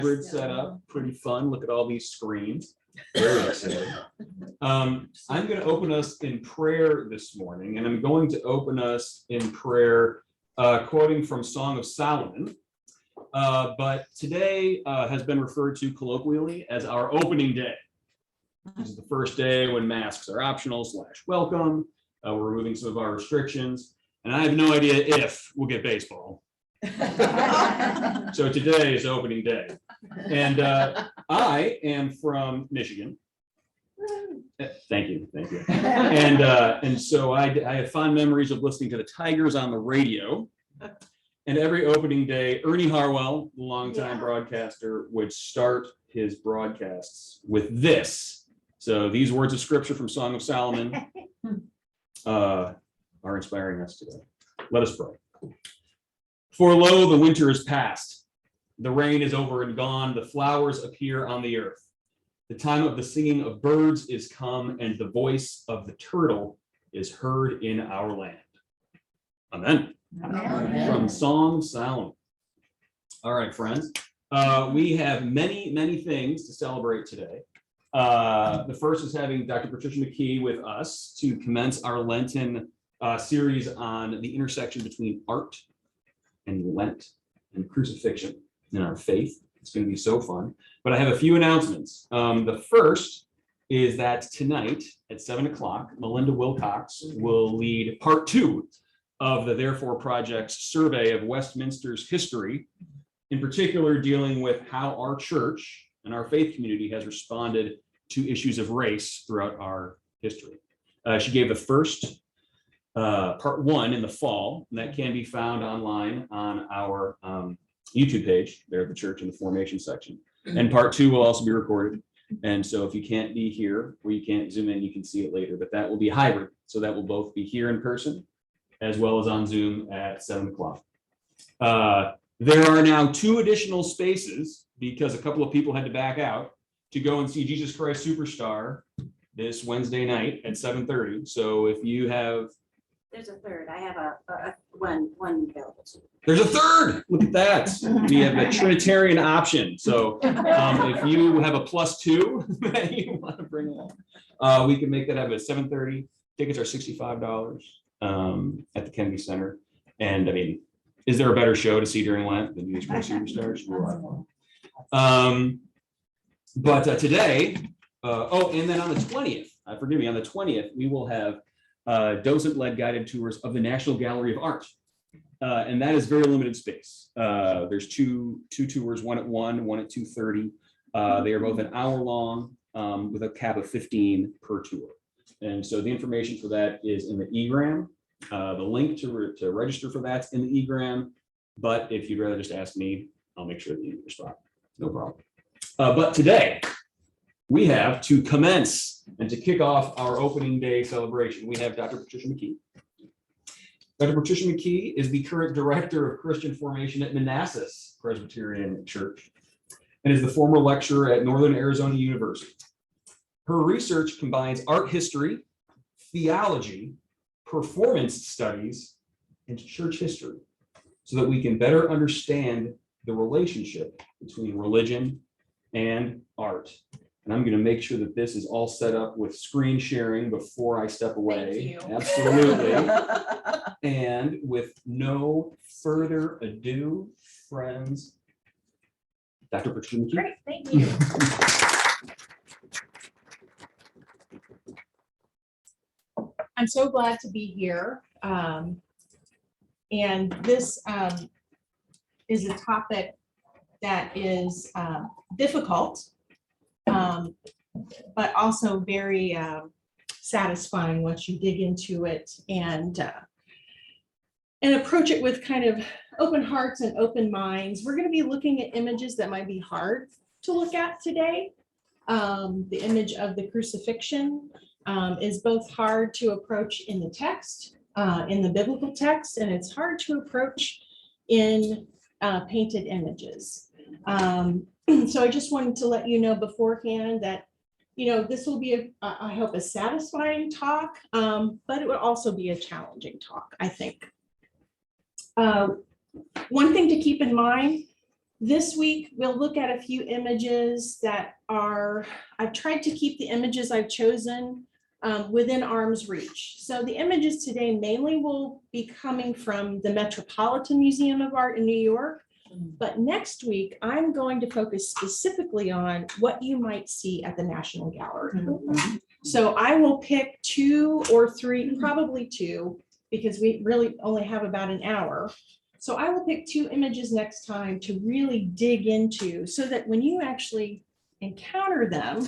hybrid setup, pretty fun. Look at all these screens. Very exciting. I'm going to open us in prayer this morning, and I'm going to open us in prayer quoting from Song of Solomon. But today has been referred to colloquially as our opening day. This is the first day when masks are optional / welcome. We're removing some of our restrictions, and I have no idea if we'll get baseball. So today is opening day, and I am from Michigan. Thank you. And so I have fond memories of listening to the Tigers on the radio. And every opening day, Ernie Harwell, the longtime broadcaster, would start his broadcasts with this. So these words of scripture from Song of Solomon are inspiring us today. Let us pray. For lo, the winter is past. The rain is over and gone. The flowers appear on the earth. The time of the singing of birds is come, and the voice of the turtle is heard in our land. Amen. Amen. From Song of Solomon. All right, friends. We have many things to celebrate today. The first is having Dr. Patricia McKee with us to commence our Lenten series on the intersection between art and Lent and crucifixion in our faith. It's going to be so fun. But I have a few announcements. The first is that tonight at 7 o'clock, Melinda Wilcox will lead part 2 of the Therefore Project's survey of Westminster's history, in particular dealing with how our church and our faith community has responded to issues of race throughout our history. She gave the first part 1 in the fall, and that can be found online on our YouTube page there at the church in the formation section. And part 2 will also be recorded. And so if you can't be here or you can't zoom in, you can see it later, but that will be hybrid. So that will both be here in person as well as on Zoom at 7 o'clock. There are now 2 additional spaces because a couple of people had to back out to go and see Jesus Christ Superstar this Wednesday night at 7:30. So if you have... There's a third. I have one available. There's a third. Look at that. We have a Trinitarian option. So if you have a +2 that you want to bring along, we can make that happen at 7:30. Tickets are $65 at the Kennedy Center. And I mean, is there a better show to see during Lent than Jesus Christ Superstars? But today, and then on the 20th, forgive me, on the 20th, we will have docent-led guided tours of the National Gallery of Art. And that is very limited space. There's two tours, one at 1, one at 2:30. They are both an hour long with a cap of 15 per tour. And so the information for that is in the egram. The link to register for that's in the egram. But if you'd rather just ask me, I'll make sure that you get your spot. No problem. But today, we have to commence and to kick off our opening day celebration. We have Dr. Patricia McKee. Dr. Patricia McKee is the current director of Christian formation at Manassas Presbyterian Church and is the former lecturer at Northern Arizona University. Her research combines art history, theology, performance studies, and church history so that we can better understand the relationship between religion and art. And I'm going to make sure that this is all set up with screen sharing before I step away. Thank you. Absolutely. And with no further ado, friends, Dr. Patricia McKee. Great, thank you. I'm so glad to be here. And this is a topic that is difficult, but also very satisfying once you dig into it and approach it with kind of open hearts and open minds. We're going to be looking at images that might be hard to look at today. The image of the crucifixion is both hard to approach in the text, in the biblical text, and it's hard to approach in painted images. So I just wanted to let you know beforehand that, this will be, I hope, a satisfying talk, but it will also be a challenging talk, I think. One thing to keep in mind This week, we'll look at a few images that are, I've tried to keep the images I've chosen within arm's reach. So the images today mainly will be coming from the Metropolitan Museum of Art in New York. But next week, I'm going to focus specifically on what you might see at the National Gallery. So I will pick 2 or 3, probably 2, because we really only have about an hour. So I will pick 2 images next time to really dig into, so that when you actually encounter them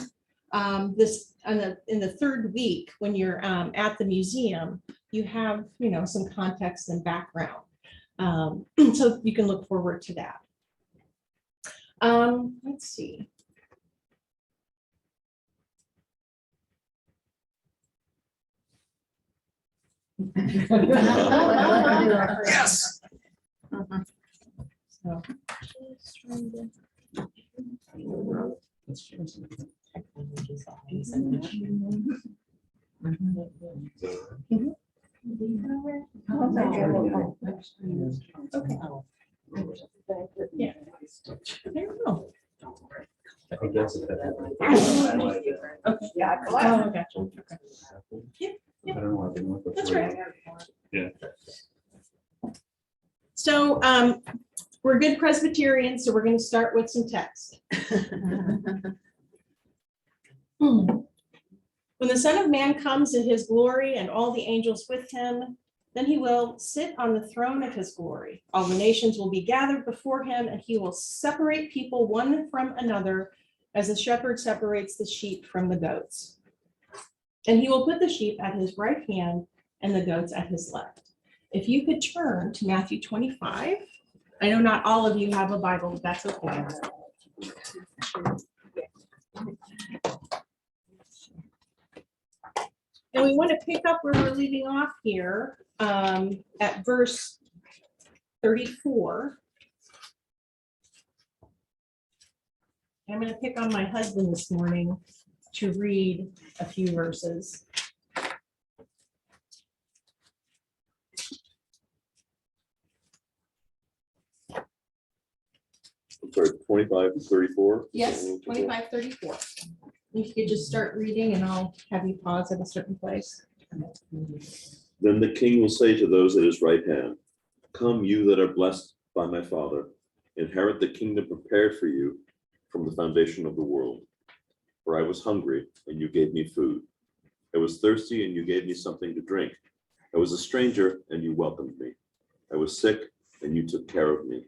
in the 3rd week, when you're at the museum, you have, you know, some context and background. So you can look forward to that. Let's see. Yes. So, just trying to- Let's change something. Yeah. There we go. I think that's it. Okay. Yeah. Oh, gotcha. Okay. I don't know why I didn't look That's before. right. Yeah. So we're good Presbyterians, so we're going to start with some text. When the Son of Man comes in his glory and all the angels with him, then he will sit on the throne of his glory. All the nations will be gathered before him, and he will separate people one from another as a shepherd separates the sheep from the goats. And he will put the sheep at his right hand and the goats at his left. If you could turn to Matthew 25. I know not all of you have a Bible, but that's okay. And we want to pick up where we're leaving off here at verse 34. I'm going to pick on my husband this morning to read a few verses. Sorry, 25 to 34? Yes, 25:34. If you could just start reading and I'll have you pause at a certain place. Then the king will say to those at his right hand, "Come, you that are blessed by my Father, inherit the kingdom prepared for you from the foundation of the world. For I was hungry, and you gave me food. I was thirsty, and you gave me something to drink. I was a stranger, and you welcomed me. I was sick, and you took care of me.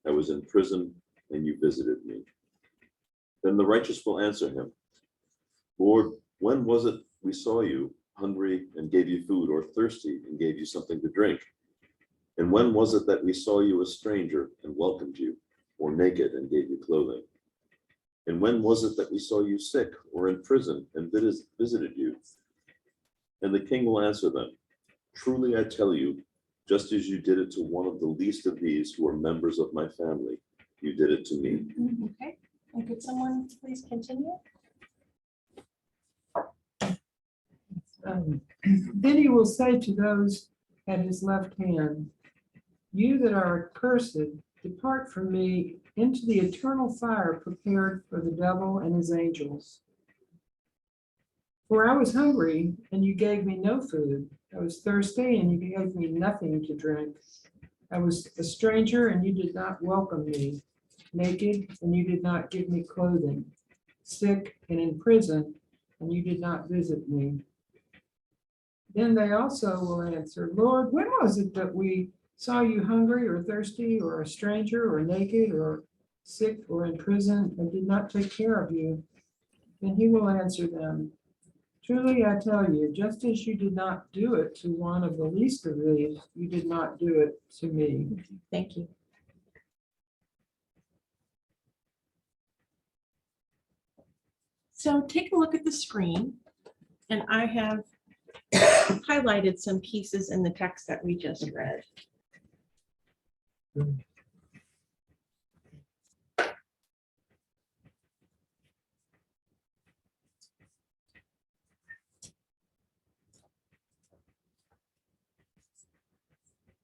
I was in prison, and you visited me." Then the righteous will answer him, "Lord, when was it we saw you hungry and gave you food, or thirsty and gave you something to drink? And when was it that we saw you a stranger and welcomed you, or naked and gave you clothing? And when was it that we saw you sick or in prison and visited you?" And the king will answer them, "Truly I tell you, just as you did it to one of the least of these who are members of my family, you did it to me." Okay, and could someone please continue? Then he will say to those at his left hand, "You that are accursed, depart from me into the eternal fire prepared for the devil and his angels. For I was hungry, and you gave me no food. I was thirsty, and you gave me nothing to drink. I was a stranger, and you did not welcome me. Naked, and you did not give me clothing. Sick and in prison, and you did not visit me." Then they also will answer, "Lord, when was it that we saw you hungry or thirsty or a stranger or naked or sick or in prison and did not take care of you?" And he will answer them, "Truly I tell you, just as you did not do it to one of the least of these, you did not do it to me." Thank you. So take a look at the screen, and I have highlighted some pieces in the text that we just read.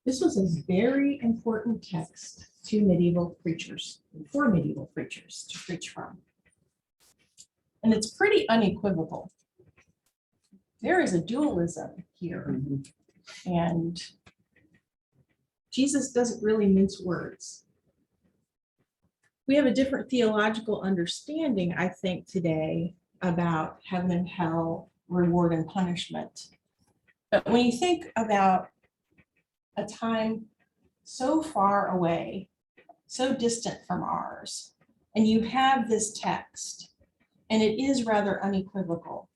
This was a very important text two medieval preachers, four medieval preachers to preach from. And it's pretty unequivocal. There is a dualism here, and Jesus doesn't really mince words. We have a different theological understanding, I think, today about heaven and hell, reward and punishment. But when you think about a time so far away, so distant from ours, and you have this text, and it is rather unequivocal.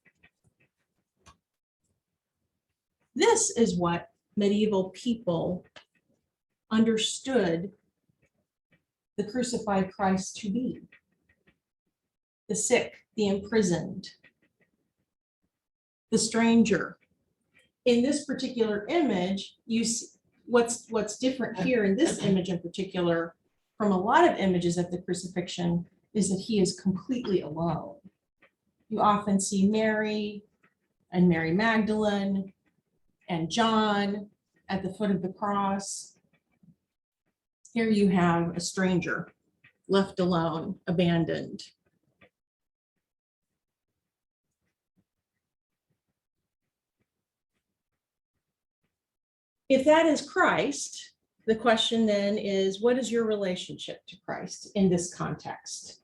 This is what medieval people understood the crucified Christ to be. The sick, the imprisoned, the stranger. In this particular image, you see what's different here in this image in particular from a lot of images of the crucifixion is that he is completely alone. You often see Mary and Mary Magdalene and John at the foot of the cross. Here you have a stranger left alone, abandoned. If that is Christ, the question then is, what is your relationship to Christ in this context?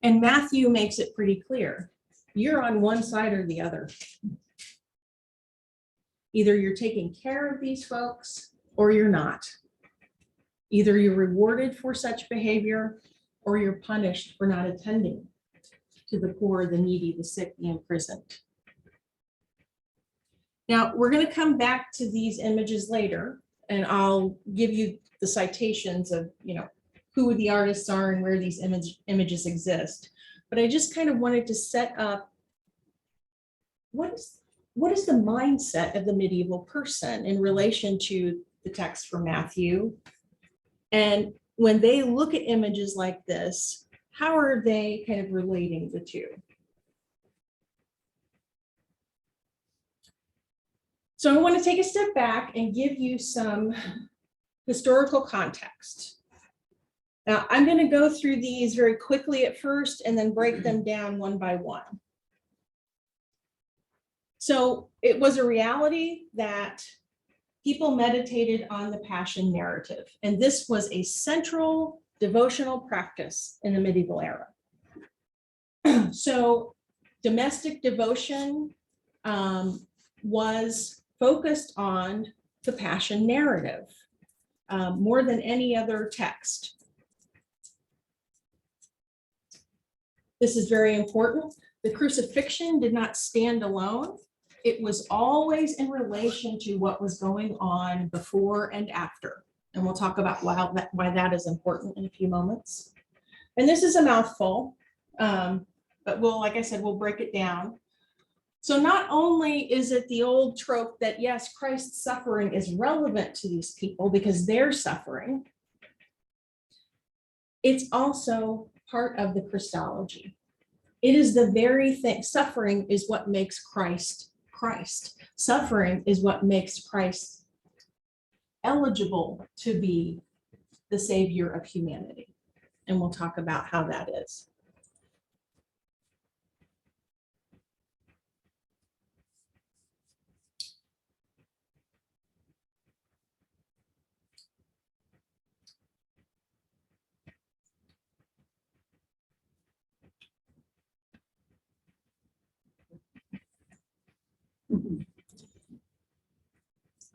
And Matthew makes it pretty clear. You're on one side or the other. Either you're taking care of these folks or you're not. Either you're rewarded for such behavior or you're punished for not attending to the poor, the needy, the sick, the imprisoned. Now, we're going to come back to these images later, and I'll give you the citations of, who the artists are and where these images exist. But I just kind of wanted to set up what is the mindset of the medieval person in relation to the text from Matthew. And when they look at images like this, how are they kind of relating the two? So I want to take a step back and give you some historical context. Now, I'm going to go through these very quickly at first and then break them down one by one. So it was a reality that people meditated on the Passion narrative, and this was a central devotional practice in the medieval era. So domestic devotion was focused on the Passion narrative more than any other text. This is very important. The crucifixion did not stand alone. It was always in relation to what was going on before and after. And we'll talk about why that is important in a few moments. And this is a mouthful, but like I said, we'll break it down. So not only is it the old trope that, yes, Christ's suffering is relevant to these people because they're suffering, it's also part of the Christology. It is the very thing. Suffering is what makes Christ Christ. Suffering is what makes Christ eligible to be the savior of humanity. And we'll talk about how that is.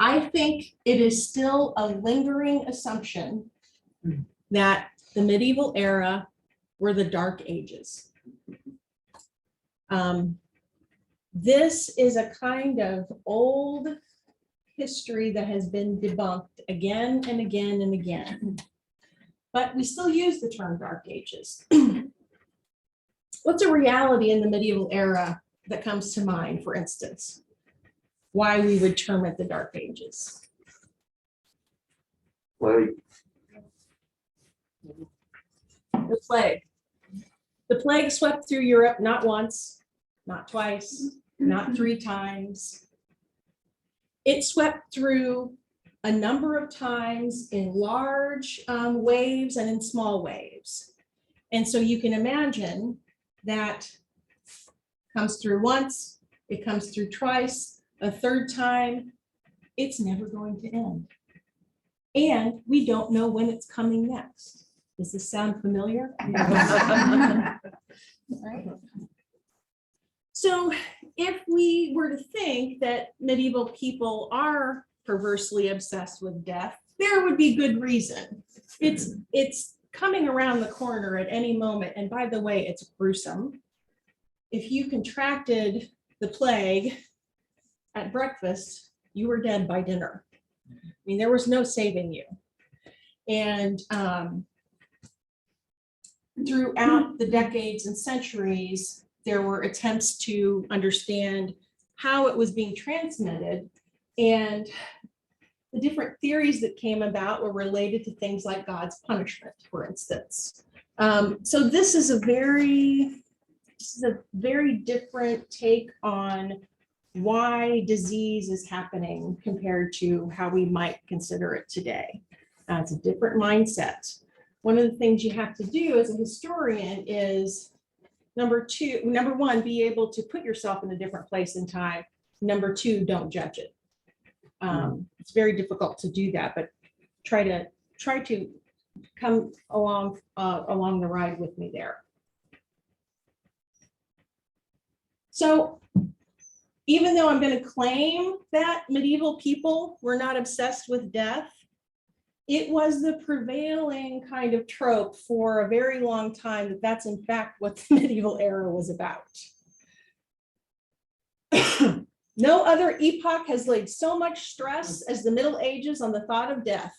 I think it is still a lingering assumption that the medieval era were the Dark Ages. This is a kind of old history that has been debunked again and again and again, but we still use the term Dark Ages. What's a reality in the medieval era that comes to mind, for instance? Why we would term it the Dark Ages? Plague. The plague. The plague swept through Europe not once, not twice, not 3 times. It swept through a number of times in large waves and in small waves. And so you can imagine that comes through once, it comes through twice, a third time, it's never going to end. And we don't know when it's coming next. Does this sound familiar? Right. So if we were to think that medieval people are perversely obsessed with death, there would be good reason. It's coming around the corner at any moment. And by the way, it's gruesome. If you contracted the plague at breakfast, you were dead by dinner. I mean, there was no saving you. And throughout the decades and centuries, there were attempts to understand how it was being transmitted. And the different theories that came about were related to things like God's punishment, for instance. So this is a very different take on why disease is happening compared to how we might consider it today. It's a different mindset. One of the things you have to do as a historian is number one, be able to put yourself in a different place in time. Number two, don't judge it. It's very difficult to do that, but try to come along the ride with me there. So even though I'm going to claim that medieval people were not obsessed with death, it was the prevailing kind of trope for a very long time that that's in fact what the medieval era was about. No other epoch has laid so much stress as the Middle Ages on the thought of death.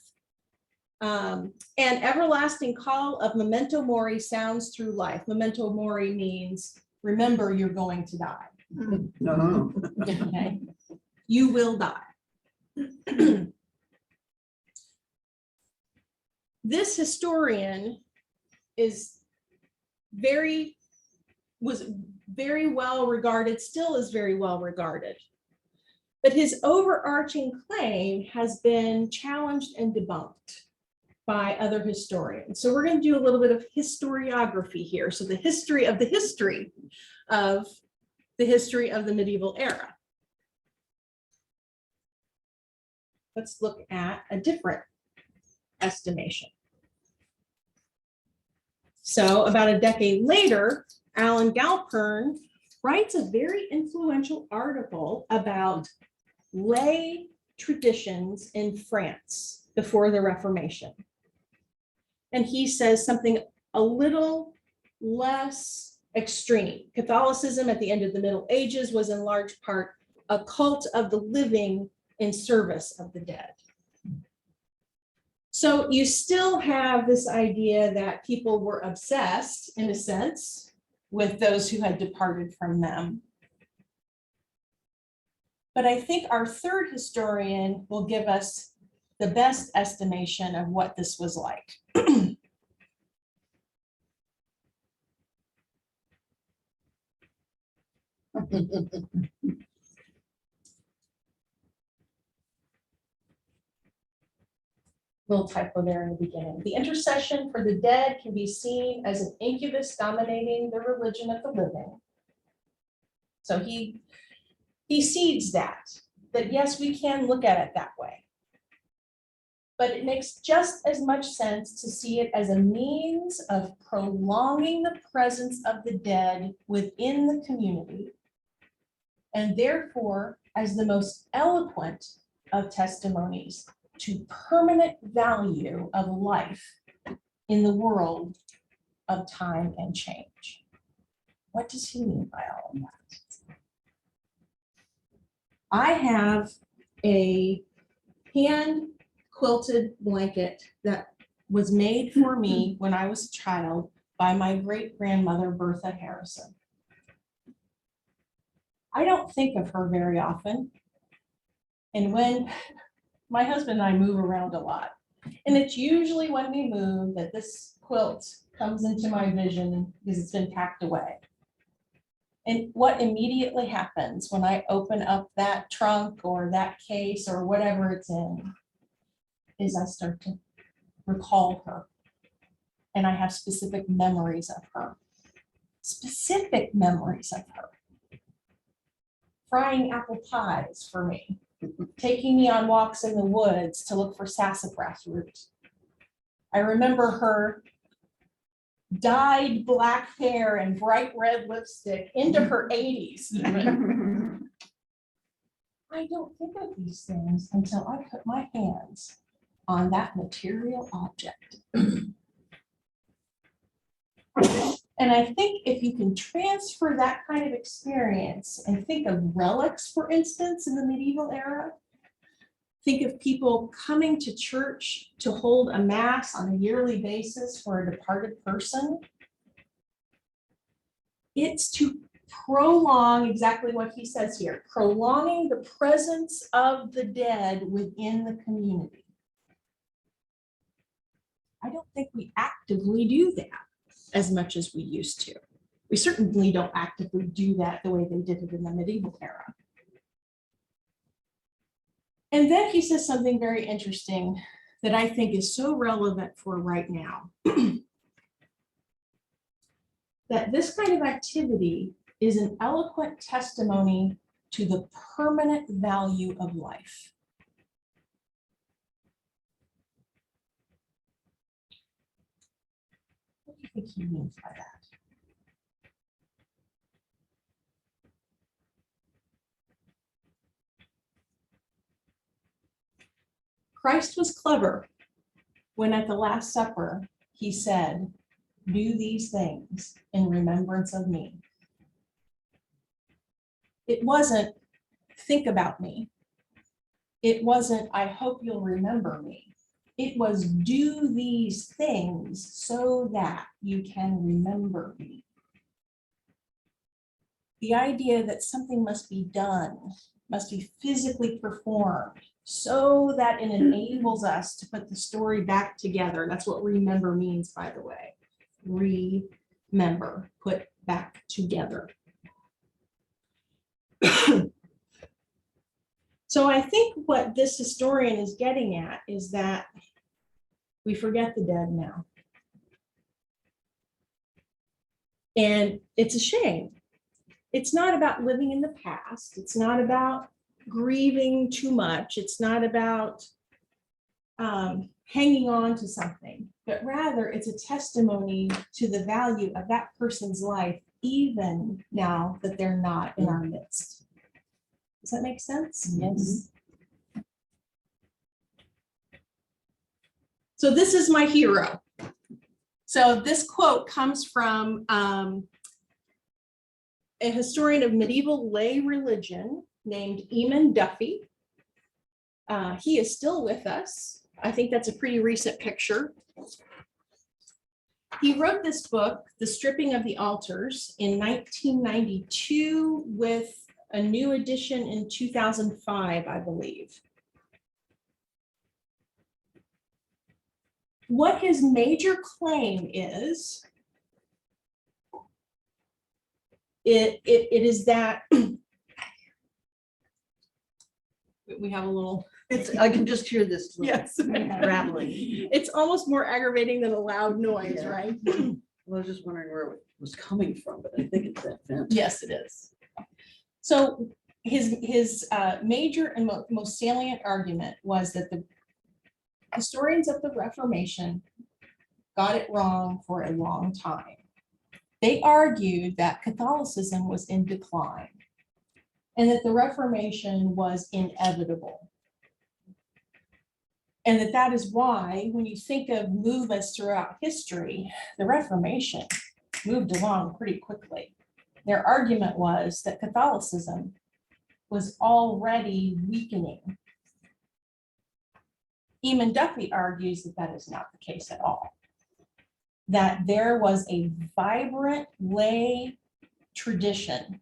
An everlasting call of memento mori sounds through life. Memento mori means remember you're going to die. Okay, you will die. This historian was very well regarded, still is very well regarded. But his overarching claim has been challenged and debunked by other historians. So we're going to do a little bit of historiography here. So the history of the history of the medieval era. Let's look at a different estimation. So about a decade later, Alan Galpern writes a very influential article about lay traditions in France before the Reformation. And he says something a little less extreme. Catholicism at the end of the Middle Ages was in large part a cult of the living in service of the dead. So you still have this idea that people were obsessed, in a sense, with those who had departed from them. But I think our third historian will give us the best estimation of what this was like. Little typo there in the beginning. The intercession for the dead can be seen as an incubus dominating the religion of the living. So he cedes that yes, we can look at it that way. But it makes just as much sense to see it as a means of prolonging the presence of the dead within the community, and therefore as the most eloquent of testimonies to permanent value of life in the world of time and change. What does he mean by all of that? I have a hand quilted blanket that was made for me when I was a child by my great-grandmother, Bertha Harrison. I don't think of her very often. And when my husband and I move around a lot, and it's usually when we move that this quilt comes into my vision because it's been packed away. And what immediately happens when I open up that trunk or that case or whatever it's in is I start to recall her. And I have specific memories of her. Specific memories of her. Frying apple pies for me. Taking me on walks in the woods to look for sassafras roots. I remember her dyed black hair and bright red lipstick into her 80s even. I don't think of these things until I put my hands on that material object. And I think if you can transfer that kind of experience and think of relics, for instance, in the medieval era, think of people coming to church to hold a mass on a yearly basis for a departed person. It's to prolong exactly what he says here, prolonging the presence of the dead within the community. I don't think we actively do that as much as we used to. We certainly don't actively do that the way they did it in the medieval era. And then he says something very interesting that I think is so relevant for right now. That this kind of activity is an eloquent testimony to the permanent value of life. What do you think he means by that? Christ was clever when at the Last Supper, he said, "Do these things in remembrance of me." It wasn't, "Think about me." It wasn't, "I hope you'll remember me." It was, "Do these things so that you can remember me." The idea that something must be done, must be physically performed, so that it enables us to put the story back together. That's what remember means, by the way. Remember, put back together. So I think what this historian is getting at is that we forget the dead now. And it's a shame. It's not about living in the past. It's not about grieving too much. It's not about hanging on to something, but rather it's a testimony to the value of that person's life, even now that they're not in our midst. Does that make sense? Yes. So this is my hero. So this quote comes from a historian of medieval lay religion named Eamon Duffy. He is still with us. I think that's a pretty recent picture. He wrote this book, The Stripping of the Altars, in 1992 with a new edition in 2005, I believe. What his major claim is, it is that we have a little. I can just hear this little Yes. rattling. It's almost more aggravating than a loud noise, Yeah. right? I was just wondering where it was coming from, but I think it's that vent. Yes, it is. So his major and most salient argument was that the historians of the Reformation got it wrong for a long time. They argued that Catholicism was in decline and that the Reformation was inevitable. And that is why, when you think of movements throughout history, the Reformation moved along pretty quickly. Their argument was that Catholicism was already weakening. Eamon Duffy argues that that is not the case at all. That there was a vibrant lay tradition,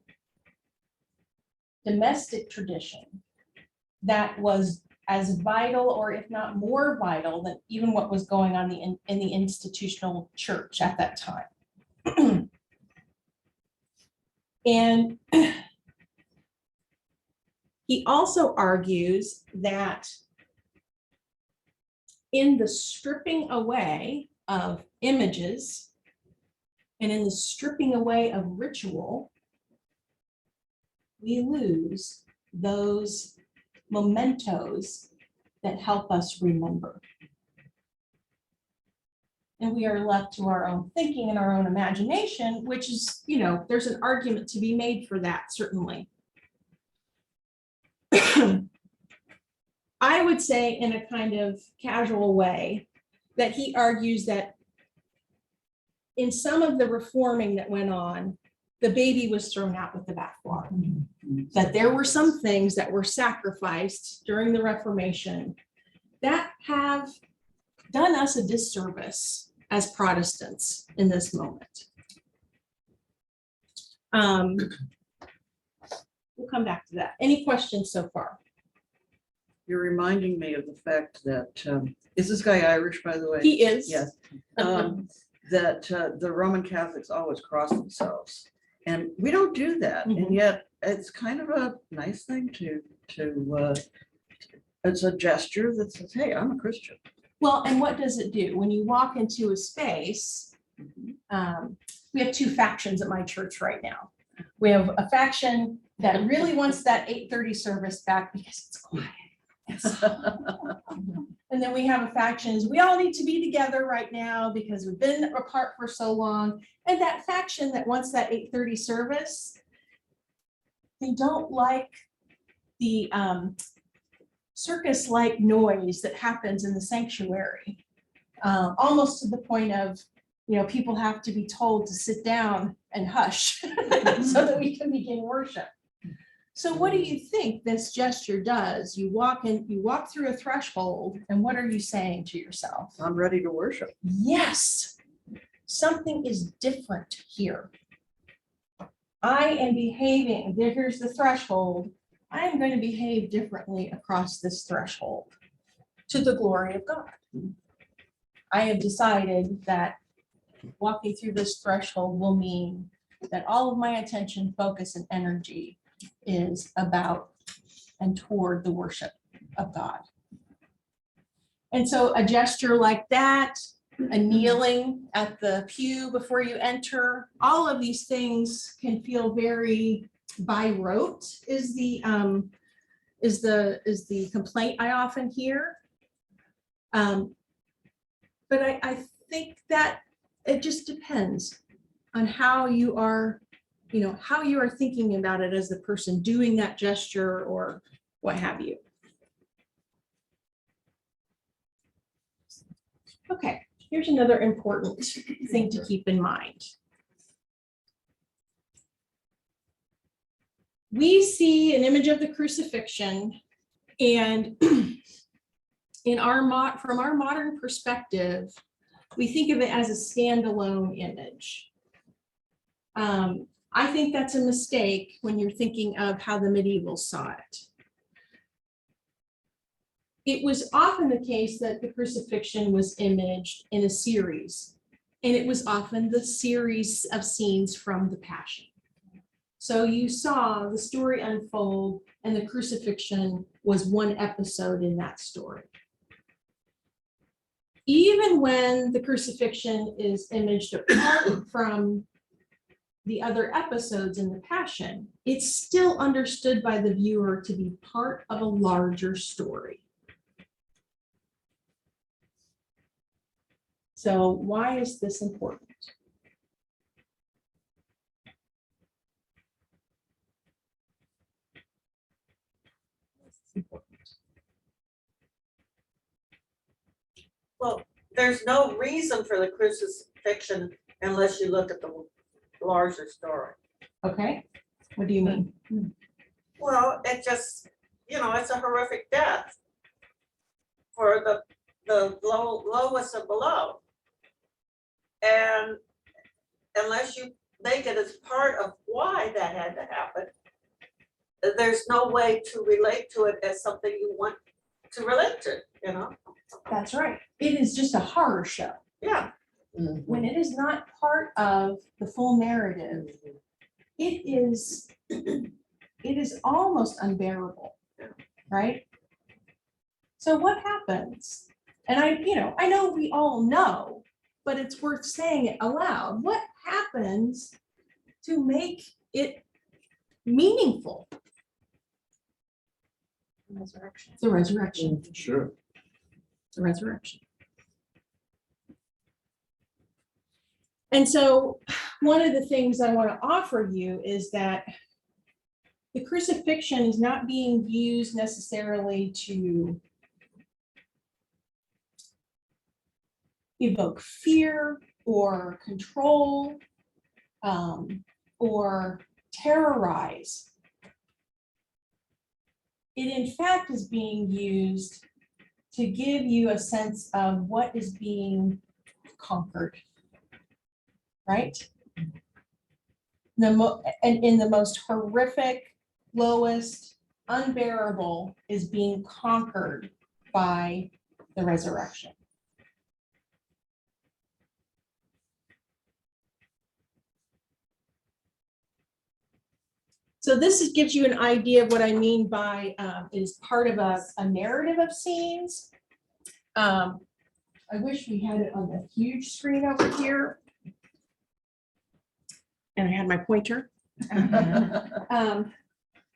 domestic tradition, that was as vital, or if not more vital, than even what was going on in the institutional church at that time. And he also argues that in the stripping away of images and in the stripping away of ritual, we lose those mementos that help us remember. And we are left to our own thinking and our own imagination, which is, there's an argument to be made for that, certainly. I would say in a kind of casual way that he argues that in some of the reforming that went on, the baby was thrown out with the bathwater. That there were some things that were sacrificed during the Reformation that have done us a disservice as Protestants in this moment. We'll come back to that. Any questions so far? You're reminding me of the fact that, is this guy Irish, by the way? He is. Yes. That the Roman Catholics always cross themselves. And we don't do that. Mhm. And yet it's kind of a nice thing to it's a gesture that says, hey, I'm a Christian. Well, and what does it do? When you walk into a space, we have two factions at my church right now. We have a faction that really wants that 8:30 service back because it's quiet. And then we have a faction is we all need to be together right now because we've been apart for so long. And that faction that wants that 8:30 service, they don't like the circus-like noise that happens in the sanctuary, almost to the point of, people have to be told to sit down and hush so that we can begin worship. So what do you think this gesture does? You walk through a threshold, and what are you saying to yourself? I'm ready to worship. Yes, something is different here. I am behaving, here's the threshold. I am going to behave differently across this threshold to the glory of God. I have decided that walking through this threshold will mean that all of my attention, focus, and energy is about and toward the worship of God. And so a gesture like that, a kneeling at the pew before you enter, all of these things can feel very by rote is the complaint I often hear. But I think that it just depends on how you are, how you are thinking about it as the person doing that gesture or what have you. Okay, here's another important thing to keep in mind. We see an image of the crucifixion, and from our modern perspective, we think of it as a standalone image. I think that's a mistake when you're thinking of how the medievals saw it. It was often the case that the crucifixion was imaged in a series, and it was often the series of scenes from the Passion. So you saw the story unfold, and the crucifixion was one episode in that story. Even when the crucifixion is imaged apart from the other episodes in the Passion, it's still understood by the viewer to be part of a larger story. So why is this important? Well, there's no reason for the crucifixion unless you look at the larger story. Okay, what do you mean? Well, it just, it's a horrific death for the lowest of below. And unless you make it as part of why that had to happen, there's no way to relate to it as something you want to relate to, That's right. It is just a horror show. Yeah. When it is not part of the full narrative, it is almost unbearable, right? So what happens? And I know we all know, but it's worth saying it aloud. What happens to make it meaningful? Resurrection. The resurrection, Sure. the resurrection. And so one of the things I want to offer you is that the crucifixion is not being used necessarily to evoke fear or control or terrorize. It in fact is being used to give you a sense of what is being conquered, right? And in the most horrific, lowest, unbearable is being conquered by the resurrection. So this gives you an idea of what I mean by it is part of a narrative of scenes. I wish we had it on the huge screen over here. And I had my pointer.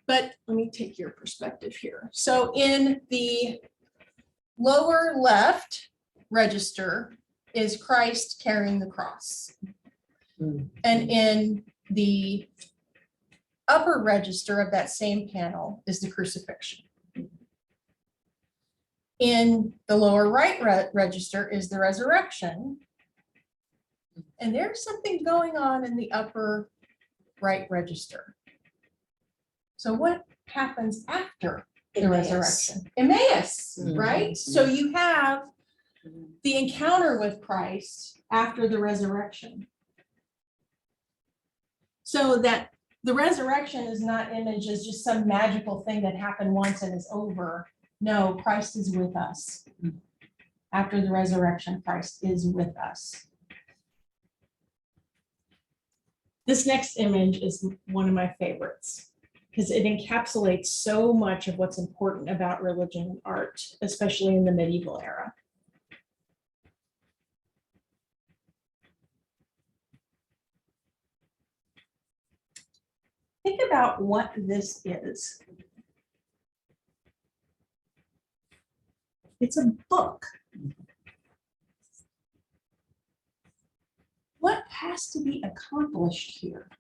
But let me take your perspective here. So in the lower left register is Christ carrying the cross. And in the upper register of that same panel is the crucifixion. In the lower right register is the resurrection. And there's something going on in the upper right register. So what happens after the resurrection? Emmaus, right? So you have the encounter with Christ after the resurrection. So that the resurrection is not imaged as just some magical thing that happened once and is over. No, Christ is with us. After the resurrection, Christ is with us. This next image is one of my favorites because it encapsulates so much of what's important about religion and art, especially in the medieval era. Think about what this is. It's a book. What has to be accomplished here?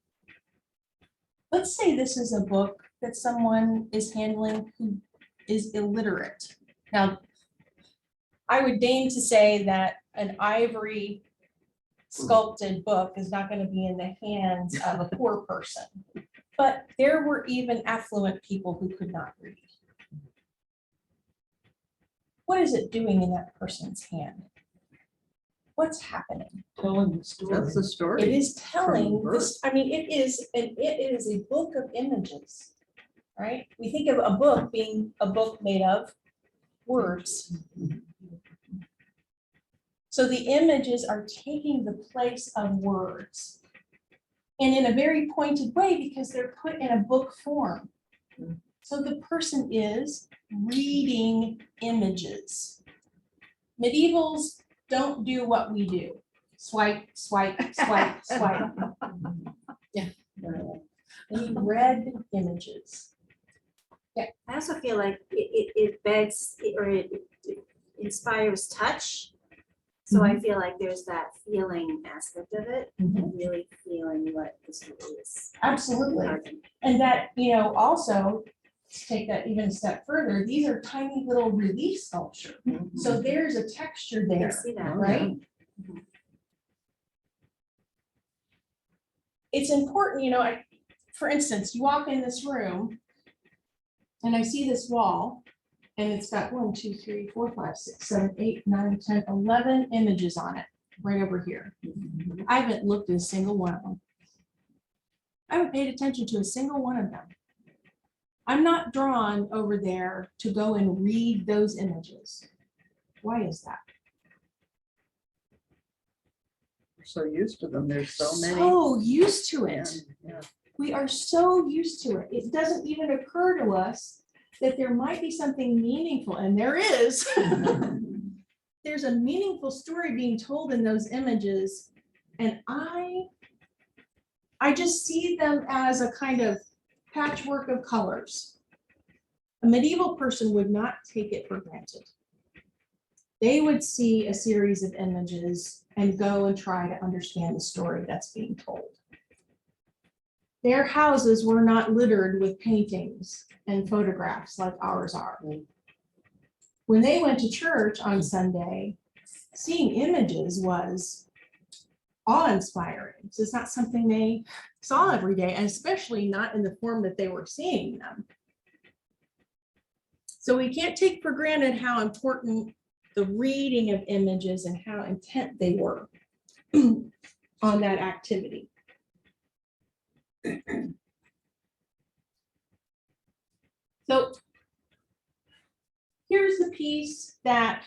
Let's say this is a book that someone is handling who is illiterate. Now, I would deign to say that an ivory sculpted book is not going to be in the hands of a poor person. But there were even affluent people who could not read. What is it doing in that person's hand? What's happening? Telling the story. That's the story. It is telling From this, I mean, it is a book of images, right? We think of a book being a book made of words. So the images are taking the place of words. And in a very pointed way because they're put in a book form. So the person is reading images. Medievals don't do what we do. Swipe, swipe, swipe, swipe. Yeah. They read images. I also feel like it begs or it inspires touch. So I feel like there's that feeling aspect of it, really feeling what the story is. Absolutely. Arguing. And that, also to take that even a step further, these are tiny little relief sculpture. So there's a texture I there, see that. right? It's important, for instance, you walk in this room and I see this wall and it's got 1, 2, 3, 4, 5, 6, 7, 8, 9, 10, 11 images on it right over here. I haven't looked at a single one of them. I haven't paid attention to a single one of them. I'm not drawn over there to go and read those images. Why is that? We're so used to them. There's so many. So used to it. Yeah. We are so used to it. It doesn't even occur to us that there might be something meaningful, and there is. There's a meaningful story being told in those images, and I just see them as a kind of patchwork of colors. A medieval person would not take it for granted. They would see a series of images and go and try to understand the story that's being told. Their houses were not littered with paintings and photographs like ours are. When they went to church on Sunday, seeing images was awe-inspiring. So it's not something they saw every day, and especially not in the form that they were seeing them. So we can't take for granted how important the reading of images and how intent they were on that activity. So here's the piece that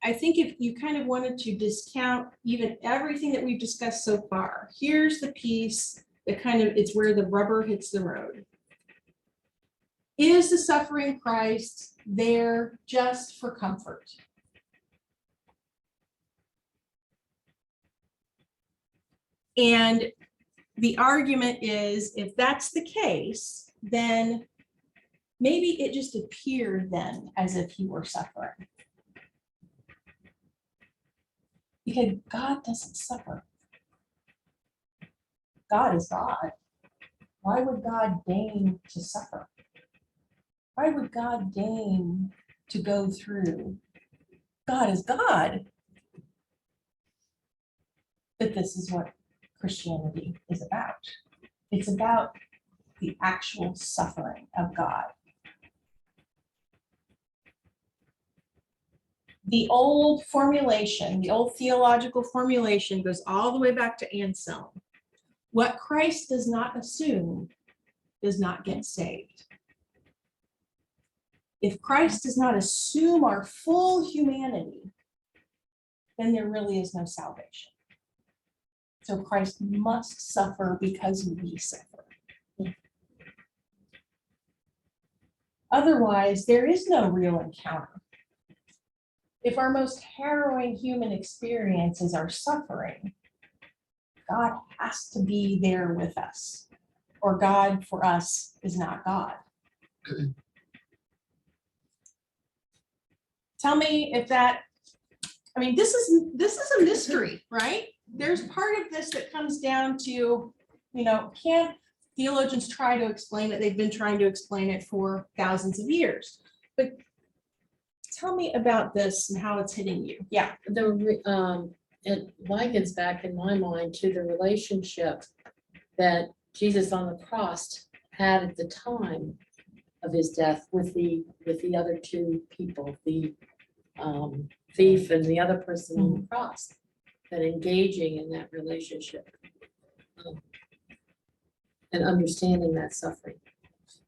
I think if you kind of wanted to discount even everything that we've discussed so far, here's the piece that kind of, it's where the rubber hits the road. Is the suffering Christ there just for comfort? And the argument is, if that's the case, then maybe it just appeared then as if he were suffering. Because God doesn't suffer. God is God. Why would God deign to suffer? Why would God deign to go through? God is God. But this is what Christianity is about. It's about the actual suffering of God. The old formulation, the old theological formulation goes all the way back to Anselm. What Christ does not assume does not get saved. If Christ does not assume our full humanity, then there really is no salvation. So Christ must suffer because we suffer. Otherwise, there is no real encounter. If our most harrowing human experience is our suffering, God has to be there with us, or God for us is not God. Tell me if that, I mean, this is a mystery, right? There's part of this that comes down to, can't theologians try to explain it? They've been trying to explain it for thousands of years. But tell me about this and how it's hitting you. Yeah. It likens back in my mind to the relationship that Jesus on the cross had at the time of his death with the other two people, the thief and the other person on the cross, that engaging in that relationship and understanding that suffering.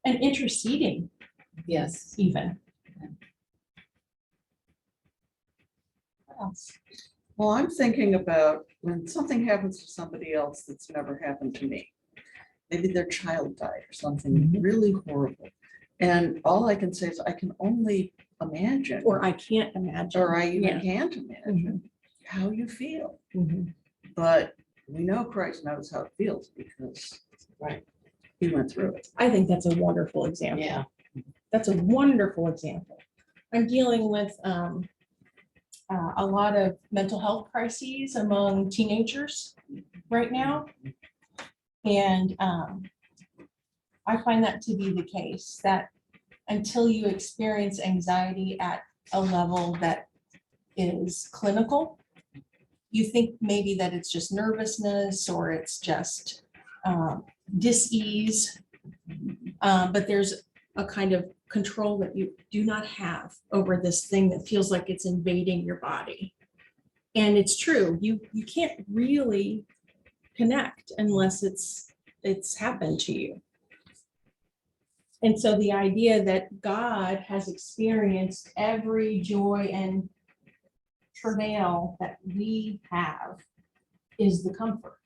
And interceding. Yes. Even. What else? Well, I'm thinking about when something happens to somebody else that's never happened to me. Maybe their child died or something really horrible. And all I can say is I can only imagine. Or I can't imagine. Or I even Yeah. can't imagine how you feel. Mhm. But we know Christ knows how it feels because he went through it. I think that's a wonderful example. Yeah. That's a wonderful example. I'm dealing with a lot of mental health crises among teenagers right now. And I find that to be the case, that until you experience anxiety at a level that is clinical, you think maybe that it's just nervousness or it's just dis-ease, but there's a kind of control that you do not have over this thing that feels like it's invading your body. And it's true, you can't really connect unless it's happened to you. And so the idea that God has experienced every joy and travail that we have is the comfort.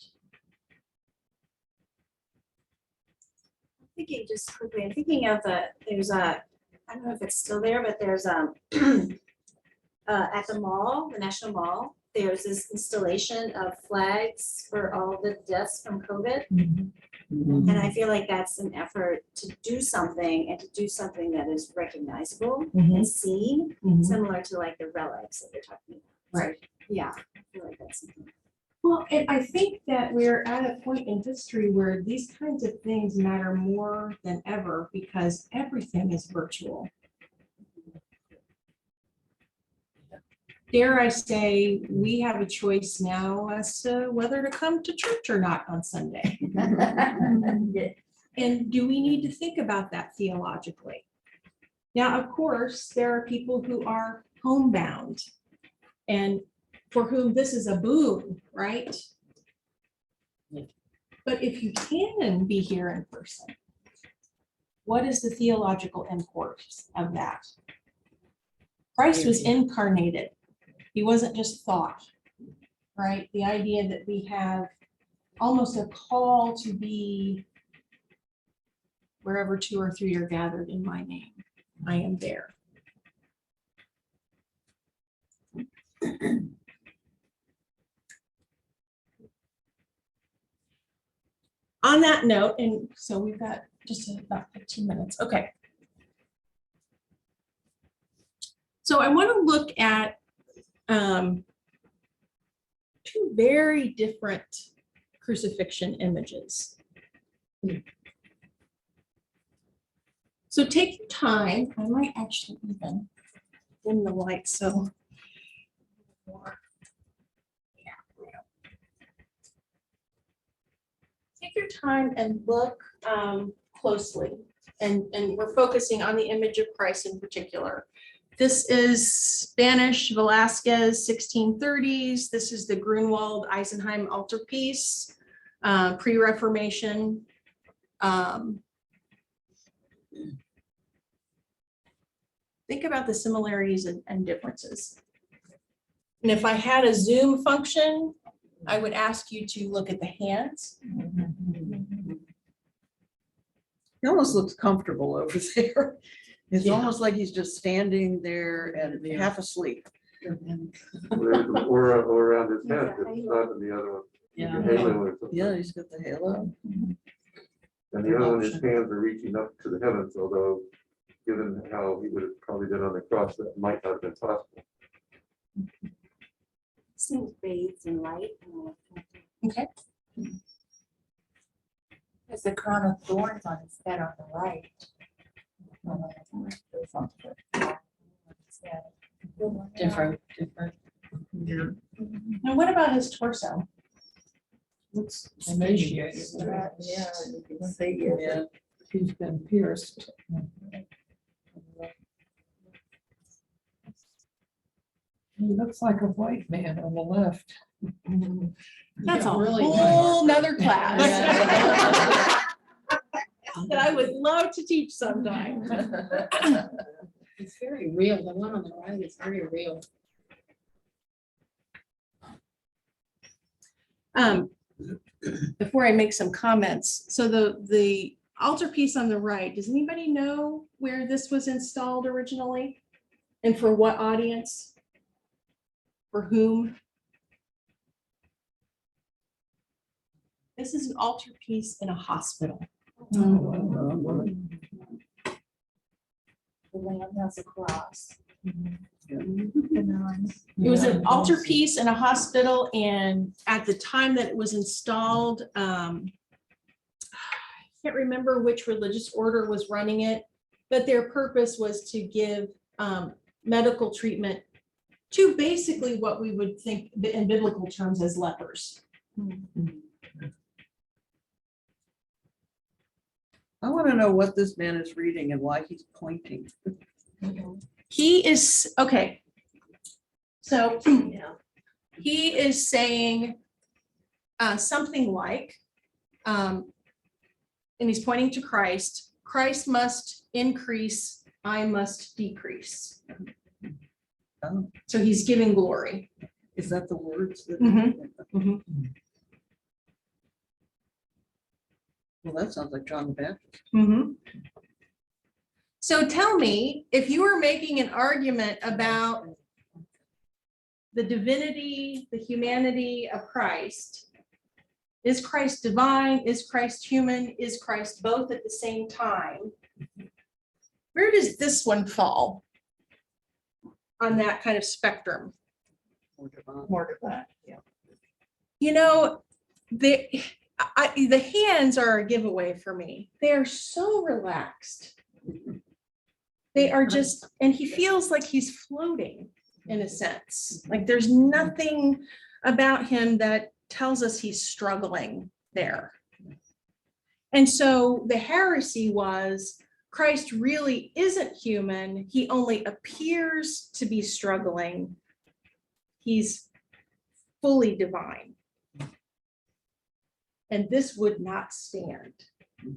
thinking just quickly, I'm thinking of there's a, I don't know if it's still there, but there's at the mall, the National Mall, there's this installation of flags for all the deaths from COVID. And I feel like that's an effort to do something and to do something that is recognizable and seen, similar to like the relics that they're talking about. Right. Yeah, I feel like that's something. Well, and I think that we're at a point in history where these kinds of things matter more than ever because everything is virtual. Dare I say, we have a choice now as to whether to come to church or not on Sunday. And do we need to think about that theologically? Now, of course, there are people who are homebound and for whom this is a boon, right? But if you can be here in person, what is the theological import of that? Christ was incarnated. He wasn't just thought, right? The idea that we have almost a call to be wherever 2 or 3 are gathered in my name, I am there. On that note, and so we've got just about 15 minutes. Okay. So I want to look at 2 very different crucifixion images. So take your time. I might actually even dim the light so. Take your time and look closely, and we're focusing on the image of Christ in particular. This is Spanish Velázquez 1630s. This is the Grunwald Eisenheim altarpiece, pre-Reformation. Think about the similarities and differences. And if I had a zoom function, I would ask you to look at the hands. He almost looks comfortable over there. It's almost like he's just standing there and half asleep. Or around his head, it's not in the other one. Yeah. The halo or something. Yeah, he's got the halo. And the other one, his hands are reaching up to the heavens, although given how he would have probably been on the cross, that might not have been possible. Seems bathed in light. Okay. There's a crown of thorns on his head on the right. Different. Now, what about his torso? Looks emaciated. Yeah, you can see it. Yeah. He's been pierced. He looks like a white man on the left. That's a Really whole nother class Yeah. that I would love to teach sometime. It's very real. The one on the right is very real. Before I make some comments, so the altarpiece on the right, does anybody know where this was installed originally? And for what audience? For whom? This is an altarpiece in a hospital. The lamb has a cross. It was an altarpiece in a hospital, and at the time that it was installed, I can't remember which religious order was running it, but their purpose was to give medical treatment to basically what we would think in biblical terms as lepers. I want to know what this man is reading and why he's pointing. He is, okay. So he is saying something like, and he's pointing to Christ, Christ must increase, I must decrease. Oh, So he's giving glory. is that the words? that- Mhm. Well, that sounds like John the Baptist. Mhm. So tell me, if you were making an argument about the divinity, the humanity of Christ, is Christ divine? Is Christ human? Is Christ both at the same time? Where does this one fall on that kind of spectrum? Or divine. More to that, yeah. You know, the hands are a giveaway for me. They are so relaxed. They are just, and he feels like he's floating in a sense. Like there's nothing about him that tells us he's struggling there. And so the heresy was Christ really isn't human. He only appears to be struggling. He's fully divine. And this would not stand,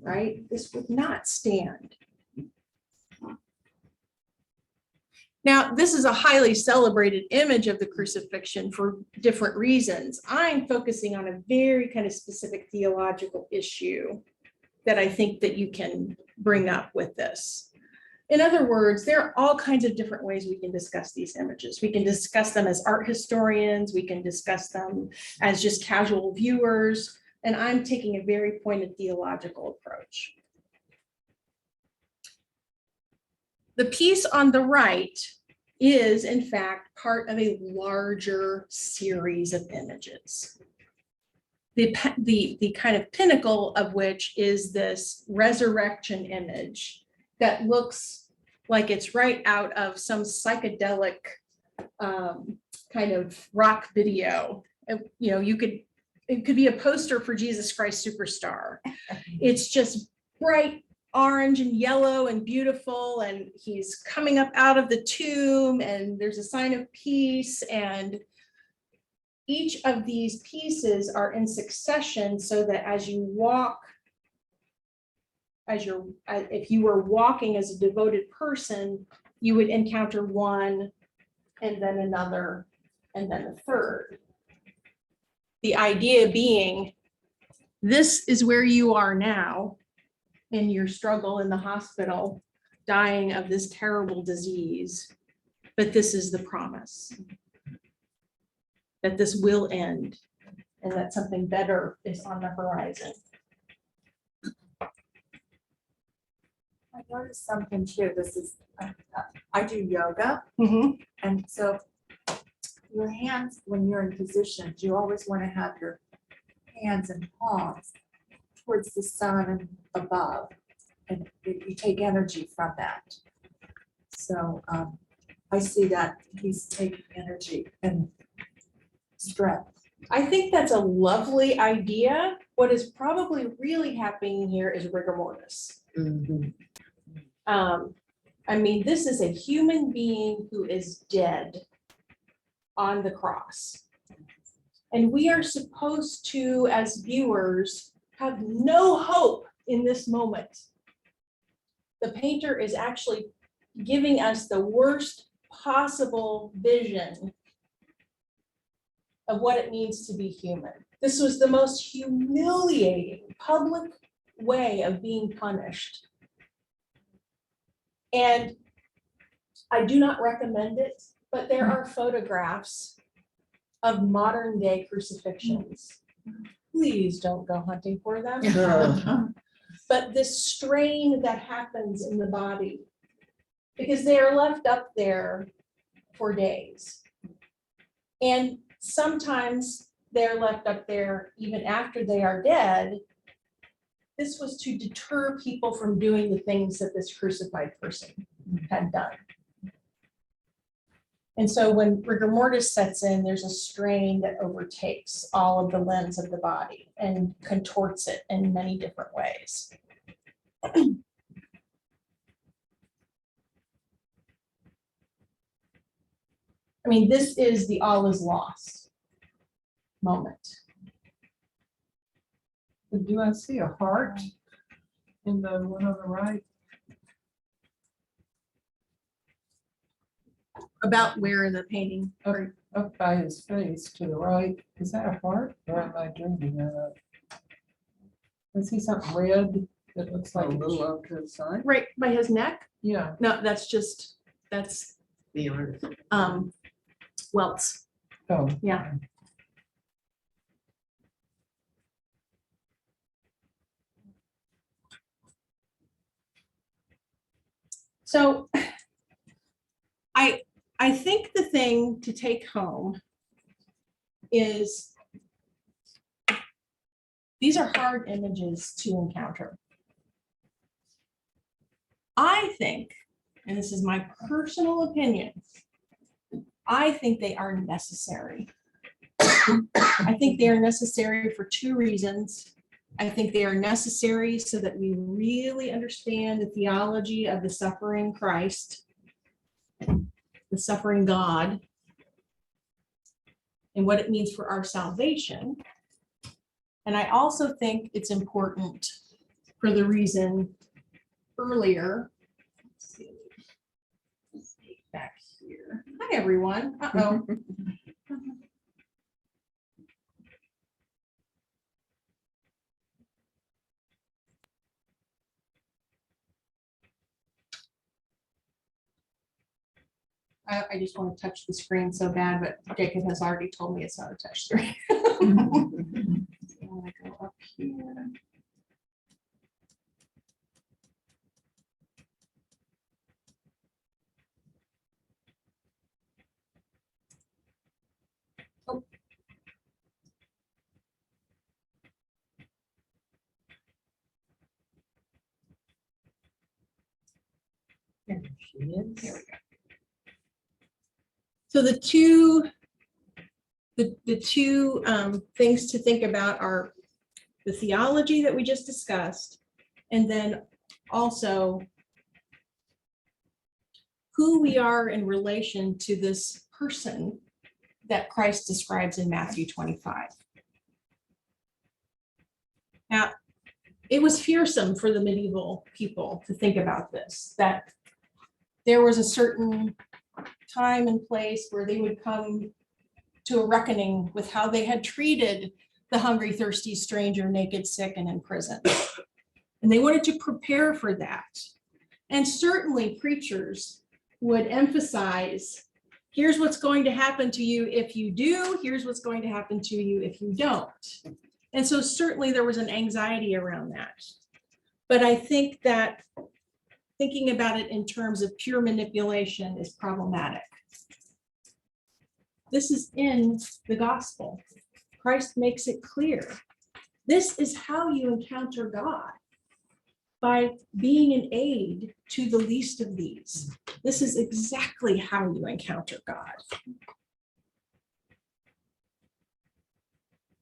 right? This would not stand. Now, this is a highly celebrated image of the crucifixion for different reasons. I'm focusing on a very kind of specific theological issue that I think that you can bring up with this. In other words, there are all kinds of different ways we can discuss these images. We can discuss them as art historians. We can discuss them as just casual viewers. And I'm taking a very pointed theological approach. The piece on the right is, in fact, part of a larger series of images. The kind of pinnacle of which is this resurrection image that looks like it's right out of some psychedelic kind of rock video. You know, it could be a poster for Jesus Christ Superstar. It's just bright orange and yellow and beautiful, and he's coming up out of the tomb, and there's a sign of peace, and each of these pieces are in succession so that as you walk, if you were walking as a devoted person, you would encounter one and then another and then a third. The idea being, this is where you are now in your struggle in the hospital, dying of this terrible disease, but this is the promise that this will end and that something better is on the horizon. I noticed something too. This is, I do yoga. Mhm. And so your hands, when you're in positions, you always want to have your hands and palms towards the sun and above. And you take energy from that. So I see that he's taking energy and strength. I think that's a lovely idea. What is probably really happening here is rigor mortis. I mean, this is a human being who is dead on the cross. And we are supposed to, as viewers, have no hope in this moment. The painter is actually giving us the worst possible vision of what it means to be human. This was the most humiliating public way of being punished. And I do not recommend it, but there are photographs of modern day crucifixions. Please don't go hunting for them. But this strain that happens in the body, because they are left up there for days. And sometimes they're left up there even after they are dead. This was to deter people from doing the things that this crucified person had done. And so when rigor mortis sets in, there's a strain that overtakes all of the limbs of the body and contorts it in many different ways. I mean, this is the all is lost moment. Do I see a heart in the one on the right? About where in the painting? Up by his face to the right. Is that a heart or am I dreaming that up? I see something red that looks A like, little up to the side. Right by his neck? yeah, No, that's The art. welts. oh. Yeah. So I think the thing to take home is these are hard images to encounter. I think, and this is my personal opinion, I think they are necessary. I think they are necessary for two reasons. I think they are necessary so that we really understand the theology of the suffering Christ, the suffering God, and what it means for our salvation. And I also think it's important for the reason earlier. Let's see. Back here. Hi, everyone. Uh-oh. I just want to touch the screen so bad, but Jacob has already told me it's not a touch screen. So I want to go up here. Oh. There she is. There we go. So the two things to think about are the theology that we just discussed, and then also who we are in relation to this person that Christ describes in Matthew 25. Now, it was fearsome for the medieval people to think about this, that there was a certain time and place where they would come to a reckoning with how they had treated the hungry, thirsty stranger, naked, sick, and in prison. And they wanted to prepare for that. And certainly preachers would emphasize, here's what's going to happen to you if you do, here's what's going to happen to you if you don't. And so certainly there was an anxiety around that. But I think that thinking about it in terms of pure manipulation is problematic. This is in the gospel. Christ makes it clear. This is how you encounter God, by being an aid to the least of these. This is exactly how you encounter God.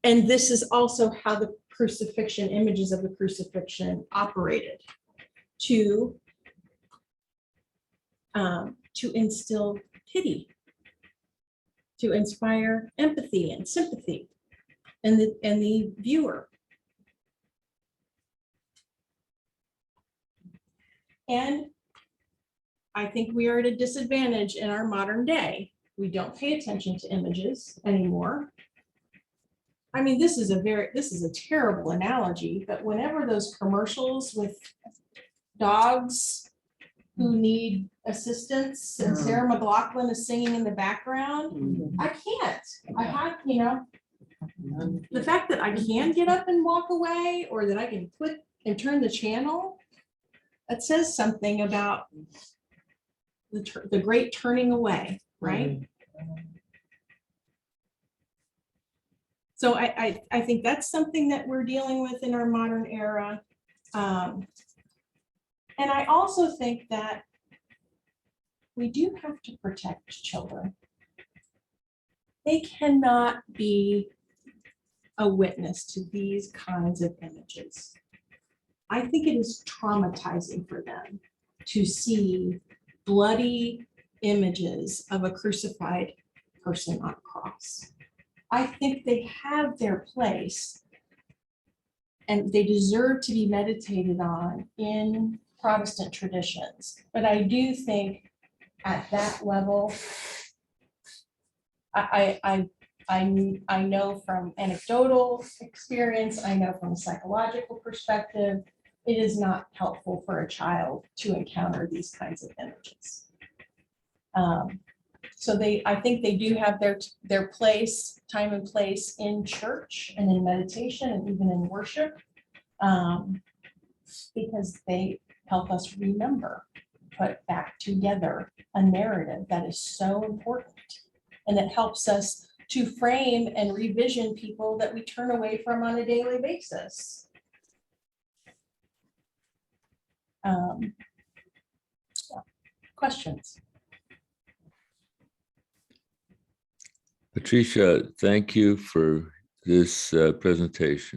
And this is also how the crucifixion, images of the crucifixion operated, to instill pity, to inspire empathy and sympathy in the viewer. And I think we are at a disadvantage in our modern day. We don't pay attention to images anymore. I mean, this is a terrible analogy, but whenever those commercials with dogs who need assistance and Sarah McLachlan is singing in the background, I can't. I have, the fact that I can get up and walk away, or that I can click and turn the channel, that says something about the great turning away, right? So I think that's something that we're dealing with in our modern era. And I also think that we do have to protect children. They cannot be a witness to these kinds of images. I think it is traumatizing for them to see bloody images of a crucified person on a cross. I think they have their place and they deserve to be meditated on in Protestant traditions. But I do think at that level, I I know from anecdotal experience, I know from a psychological perspective, it is not helpful for a child to encounter these kinds of images. So I think they do have their place, time and place in church and in meditation and even in worship, because they help us remember, put back together a narrative that is so important. And it helps us to frame and revision people that we turn away from on a daily basis. Questions? Patricia, thank you for this presentation.